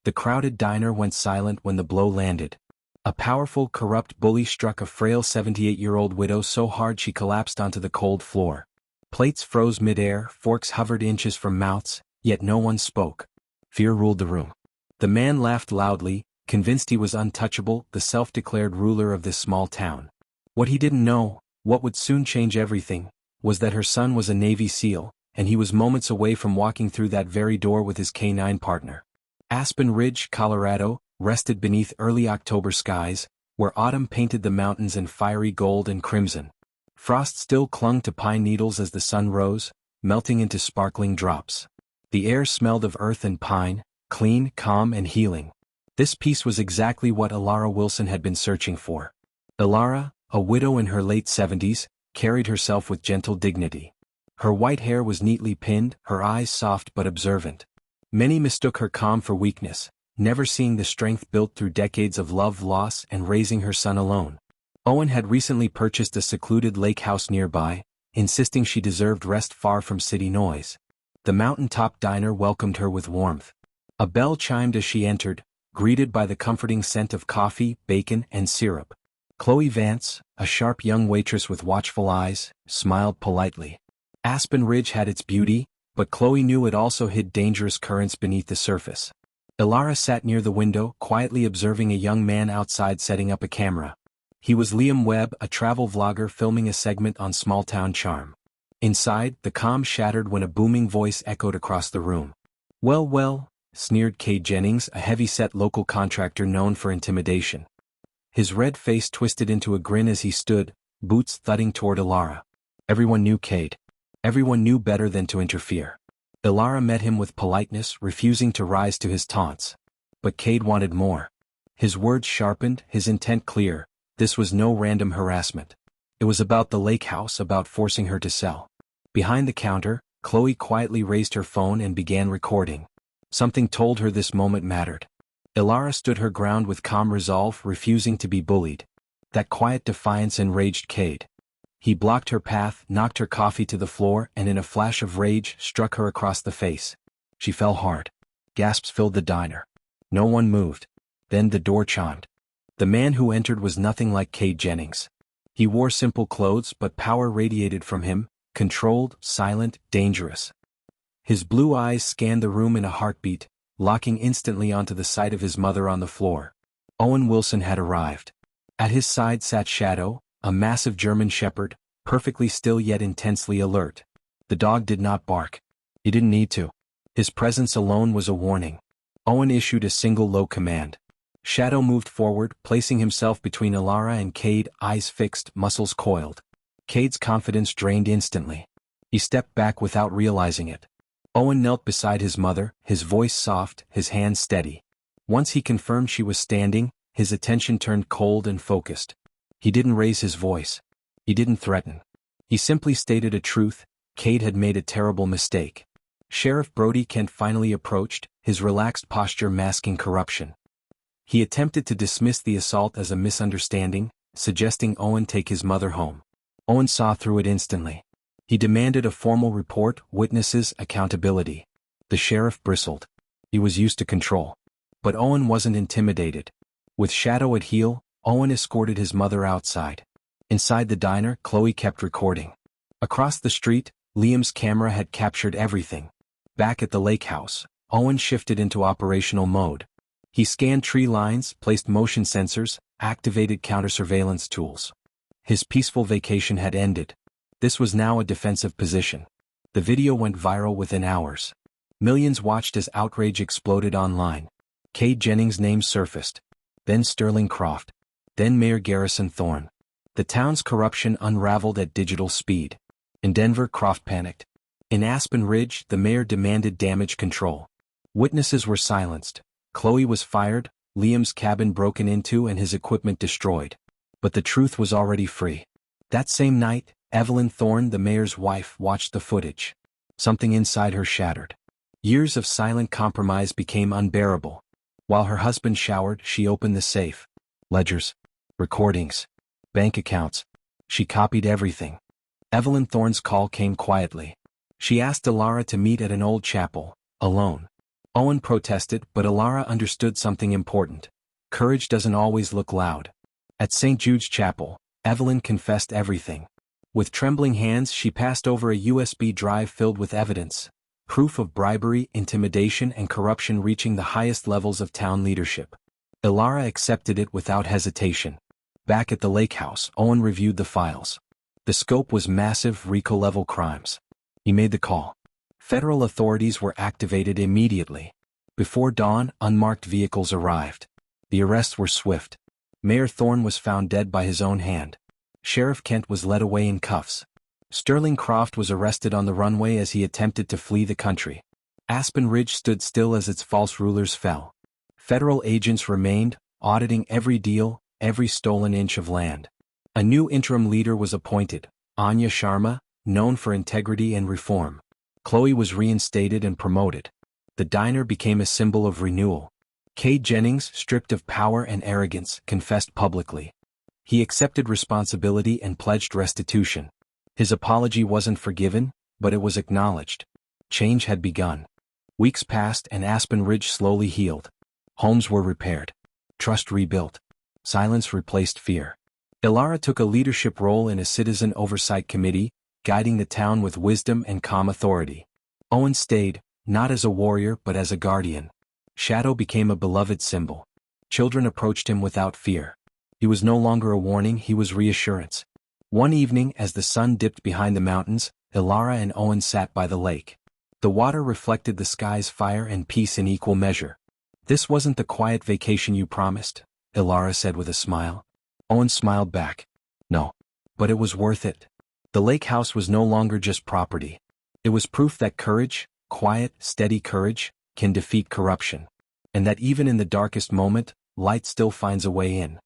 The crowded diner went silent when the blow landed. A powerful, corrupt bully struck a frail 78-year-old widow so hard she collapsed onto the cold floor. Plates froze midair, forks hovered inches from mouths, yet no one spoke. Fear ruled the room. The man laughed loudly, convinced he was untouchable, the self-declared ruler of this small town. What he didn't know, what would soon change everything, was that her son was a Navy SEAL, and he was moments away from walking through that very door with his canine partner. Aspen Ridge, Colorado, rested beneath early October skies, where autumn painted the mountains in fiery gold and crimson. Frost still clung to pine needles as the sun rose, melting into sparkling drops. The air smelled of earth and pine, clean, calm, and healing. This peace was exactly what Alara Wilson had been searching for. Alara, a widow in her late 70s, carried herself with gentle dignity. Her white hair was neatly pinned, her eyes soft but observant. Many mistook her calm for weakness, never seeing the strength built through decades of love loss and raising her son alone. Owen had recently purchased a secluded lake house nearby, insisting she deserved rest far from city noise. The mountaintop diner welcomed her with warmth. A bell chimed as she entered, greeted by the comforting scent of coffee, bacon, and syrup. Chloe Vance, a sharp young waitress with watchful eyes, smiled politely. Aspen Ridge had its beauty, but Chloe knew it also hid dangerous currents beneath the surface. Alara sat near the window, quietly observing a young man outside setting up a camera. He was Liam Webb, a travel vlogger filming a segment on small-town charm. Inside, the calm shattered when a booming voice echoed across the room. Well, sneered Cade Jennings, a heavy-set local contractor known for intimidation. His red face twisted into a grin as he stood, boots thudding toward Alara. Everyone knew Cade. Everyone knew better than to interfere. Alara met him with politeness, refusing to rise to his taunts. But Cade wanted more. His words sharpened, his intent clear. This was no random harassment. It was about the lake house, about forcing her to sell. Behind the counter, Chloe quietly raised her phone and began recording. Something told her this moment mattered. Alara stood her ground with calm resolve, refusing to be bullied. That quiet defiance enraged Cade. He blocked her path, knocked her coffee to the floor, and in a flash of rage, struck her across the face. She fell hard. Gasps filled the diner. No one moved. Then the door chimed. The man who entered was nothing like Cade Jennings. He wore simple clothes, but power radiated from him, controlled, silent, dangerous. His blue eyes scanned the room in a heartbeat, locking instantly onto the sight of his mother on the floor. Owen Wilson had arrived. At his side sat Shadow, a massive German shepherd, perfectly still yet intensely alert. The dog did not bark. He didn't need to. His presence alone was a warning. Owen issued a single low command. Shadow moved forward, placing himself between Alara and Cade, eyes fixed, muscles coiled. Cade's confidence drained instantly. He stepped back without realizing it. Owen knelt beside his mother, his voice soft, his hands steady. Once he confirmed she was standing, his attention turned cold and focused. He didn't raise his voice. He didn't threaten. He simply stated a truth: Cade had made a terrible mistake. Sheriff Brody Kent finally approached, his relaxed posture masking corruption. He attempted to dismiss the assault as a misunderstanding, suggesting Owen take his mother home. Owen saw through it instantly. He demanded a formal report, witnesses, accountability. The sheriff bristled. He was used to control. But Owen wasn't intimidated. With Shadow at heel, Owen escorted his mother outside. Inside the diner, Chloe kept recording. Across the street, Liam's camera had captured everything. Back at the lake house, Owen shifted into operational mode. He scanned tree lines, placed motion sensors, activated counter-surveillance tools. His peaceful vacation had ended. This was now a defensive position. The video went viral within hours. Millions watched as outrage exploded online. Cade Jennings' name surfaced. Then Sterling Croft. Then Mayor Garrison Thorne. The town's corruption unraveled at digital speed. In Denver, Croft panicked. In Aspen Ridge, the mayor demanded damage control. Witnesses were silenced. Chloe was fired, Liam's cabin broken into and his equipment destroyed. But the truth was already free. That same night, Evelyn Thorne, the mayor's wife, watched the footage. Something inside her shattered. Years of silent compromise became unbearable. While her husband showered, she opened the safe. Ledgers. Recordings. Bank accounts. She copied everything. Evelyn Thorne's call came quietly. She asked Alara to meet at an old chapel, alone. Owen protested, but Ilara understood something important. Courage doesn't always look loud. At St. Jude's Chapel, Evelyn confessed everything. With trembling hands she passed over a USB drive filled with evidence, proof of bribery, intimidation and corruption reaching the highest levels of town leadership. Ilara accepted it without hesitation. Back at the lake house, Owen reviewed the files. The scope was massive RICO-level crimes. He made the call. Federal authorities were activated immediately. Before dawn, unmarked vehicles arrived. The arrests were swift. Mayor Thorne was found dead by his own hand. Sheriff Kent was led away in cuffs. Sterling Croft was arrested on the runway as he attempted to flee the country. Aspen Ridge stood still as its false rulers fell. Federal agents remained, auditing every deal, every stolen inch of land. A new interim leader was appointed, Anya Sharma, known for integrity and reform. Chloe was reinstated and promoted. The diner became a symbol of renewal. Kay Jennings, stripped of power and arrogance, confessed publicly. He accepted responsibility and pledged restitution. His apology wasn't forgiven, but it was acknowledged. Change had begun. Weeks passed and Aspen Ridge slowly healed. Homes were repaired. Trust rebuilt. Silence replaced fear. Ilara took a leadership role in a citizen oversight committee, guiding the town with wisdom and calm authority. Owen stayed, not as a warrior but as a guardian. Shadow became a beloved symbol. Children approached him without fear. He was no longer a warning, he was reassurance. One evening, as the sun dipped behind the mountains, Ilara and Owen sat by the lake. The water reflected the sky's fire and peace in equal measure. "This wasn't the quiet vacation you promised," Ilara said with a smile. Owen smiled back. "No. But it was worth it." The lake house was no longer just property. It was proof that courage, quiet, steady courage, can defeat corruption. And that even in the darkest moment, light still finds a way in.